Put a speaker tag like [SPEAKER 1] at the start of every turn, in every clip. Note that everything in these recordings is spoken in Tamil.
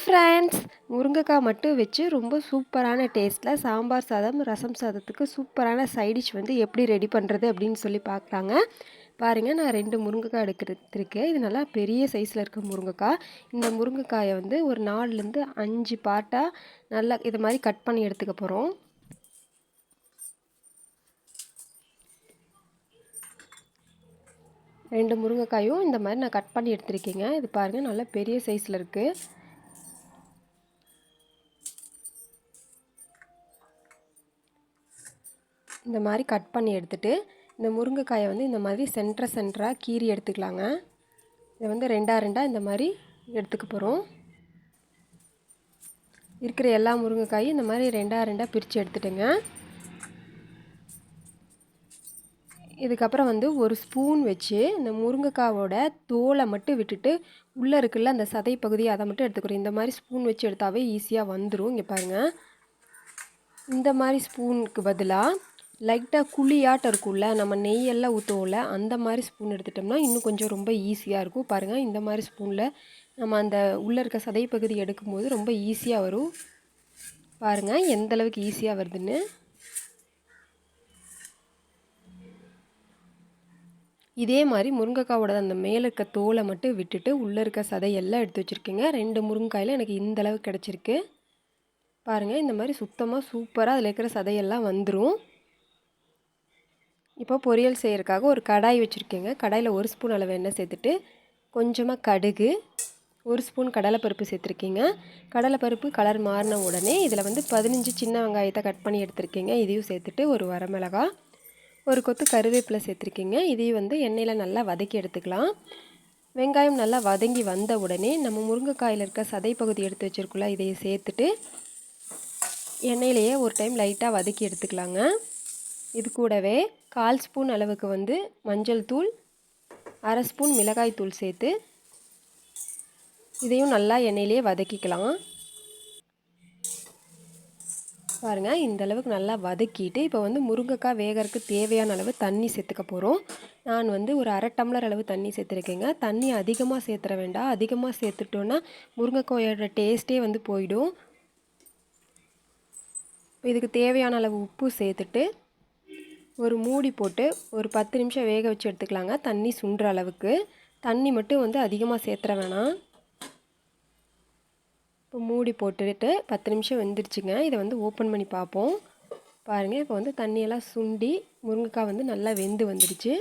[SPEAKER 1] ஃப்ரெண்ட்ஸ், முருங்கைக்காய் மட்டும் வச்சு ரொம்ப சூப்பரான டேஸ்ட்டில் சாம்பார் சாதம், ரசம் சாதத்துக்கு சூப்பரான சைட் டிஷ் வந்து எப்படி ரெடி பண்ணுறது அப்படின்னு சொல்லி பார்க்கலாங்க. பாருங்கள், நான் 2 முருங்கைக்காய் எடுத்துருக்கேன். இது நல்லா பெரிய சைஸில் இருக்க முருங்கைக்காய். இந்த முருங்கைக்காயை வந்து ஒரு 4லேருந்து 5 பார்ட்டாக நல்லா இது மாதிரி கட் பண்ணி எடுத்துக்க போகிறோம். ரெண்டு முருங்கைக்காயும் இந்த மாதிரி நான் கட் பண்ணி எடுத்துருக்கேங்க. இது பாருங்கள், நல்லா பெரிய சைஸில் இருக்குது. இந்த மாதிரி கட் பண்ணி எடுத்துகிட்டு இந்த முருங்கைக்காயை வந்து இந்த மாதிரி சென்டராக கீறி எடுத்துக்கலாங்க. இதை வந்து ரெண்டாக இந்த மாதிரி எடுத்துக்க போகிறோம். இருக்கிற எல்லா முருங்கைக்காயும் இந்த மாதிரி ரெண்டாக பிரித்து எடுத்துட்டுங்க. இதுக்கப்புறம் வந்து ஒரு ஸ்பூன் வச்சு இந்த முருங்கைக்காவோட தோலை மட்டும் விட்டுட்டு உள்ளே இருக்குல்ல அந்த சதை பகுதி அதை மட்டும் எடுத்துக்கிறோம். இந்த மாதிரி ஸ்பூன் வச்சு எடுத்தாவே ஈஸியாக வந்துடும். இங்கே பாருங்கள், இந்த மாதிரி ஸ்பூனுக்கு பதிலாக லைட்டாக குழியாட்டம் இருக்கும்ல, நம்ம நெய்யெல்லாம் ஊற்றுவோம்ல, அந்த மாதிரி ஸ்பூன் எடுத்துட்டோம்னா இன்னும் கொஞ்சம் ரொம்ப ஈஸியாக இருக்கும். பாருங்கள், இந்த மாதிரி ஸ்பூனில் நம்ம அந்த உள்ளே இருக்க சதை பகுதி எடுக்கும்போது ரொம்ப ஈஸியாக வரும். பாருங்கள் எந்த அளவுக்கு ஈஸியாக வருதுன்னு. இதே மாதிரி முருங்கைக்காவோட அந்த மேலே இருக்க தோலை மட்டும் விட்டுட்டு உள்ளே இருக்க சதையெல்லாம் எடுத்து வச்சுருக்கேங்க. 2 முருங்கைக்காயில் எனக்கு இந்த அளவுக்கு கிடச்சிருக்கு. பாருங்கள், இந்த மாதிரி சுத்தமாக சூப்பராக அதில் இருக்கிற சதையெல்லாம் வந்துடும். இப்போ பொரியல் செய்கிறதுக்காக ஒரு கடாய் வச்சுருக்கேங்க. கடாயில் 1 ஸ்பூன் அளவு எண்ணெய் சேர்த்துட்டு கொஞ்சமாக கடுகு, 1 ஸ்பூன் கடலைப்பருப்பு சேர்த்துருக்கீங்க. கடலைப்பருப்பு கலர் மாறின உடனே இதில் வந்து 15 சின்ன வெங்காயத்தை கட் பண்ணி எடுத்துருக்கீங்க. இதையும் சேர்த்துட்டு ஒரு வரமிளகாய், ஒரு கொத்து கருவேப்பிலை சேர்த்துருக்கீங்க. இதையும் வந்து எண்ணெயில் நல்லா வதக்கி எடுத்துக்கலாம். வெங்காயம் நல்லா வதங்கி வந்த உடனே நம்ம முருங்கைக்காயில் இருக்க சதை பகுதி எடுத்து வச்சுருக்கோம்ல, இதையை சேர்த்துட்டு எண்ணெயிலேயே ஒரு டைம் லைட்டாக வதக்கி எடுத்துக்கலாங்க. இது கூடவே 1/4 ஸ்பூன் அளவுக்கு வந்து மஞ்சள் தூள், 1/2 ஸ்பூன் மிளகாய் தூள் சேர்த்து இதையும் நல்லா எண்ணெயிலே வதக்கிக்கலாம். பாருங்கள், இந்த அளவுக்கு நல்லா வதக்கிட்டு இப்போ வந்து முருங்கைக்காய் வேகறதுக்கு தேவையான அளவு தண்ணி சேர்த்துக்க போகிறோம். நான் வந்து ஒரு 1/2 டம்ளர் அளவு தண்ணி சேர்த்துருக்கேங்க. தண்ணி அதிகமாக சேர்த்துற வேண்டாம். அதிகமாக சேர்த்துட்டோன்னா முருங்கைக்காயோட டேஸ்ட்டே வந்து போயிடும். இதுக்கு தேவையான அளவு உப்பு சேர்த்துட்டு ஒரு மூடி போட்டு ஒரு 10 நிமிஷம் வேக வச்சு எடுத்துக்கலாங்க. தண்ணி சுண்டுற அளவுக்கு. தண்ணி மட்டும் வந்து அதிகமாக சேர்த்துற வேணாம். இப்போ மூடி போட்டுட்டு 10 நிமிஷம் வெந்துருச்சுங்க. இதை வந்து ஓப்பன் பண்ணி பார்ப்போம். பாருங்கள், இப்போ வந்து தண்ணியெல்லாம் சுண்டி முருங்கைக்காய் வந்து நல்லா வெந்து வந்துடுச்சு.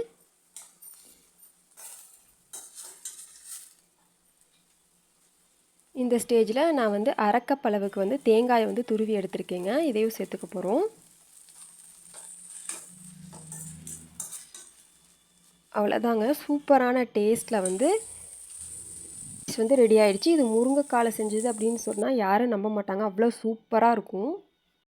[SPEAKER 1] இந்த ஸ்டேஜில் நான் வந்து 1/2 கப் அளவுக்கு வந்து தேங்காயை வந்து துருவி எடுத்துருக்கேங்க. இதையும் சேர்த்துக்க போகிறோம். அவ்வளோதாங்க, சூப்பரான டேஸ்ட்டில் வந்து ரெடி ஆகிடுச்சு. இது முருங்கைக்காயில் செஞ்சது அப்படின்னு சொன்னால் யாரும் நம்ப மாட்டாங்க, அவ்வளோ சூப்பராக இருக்கும்.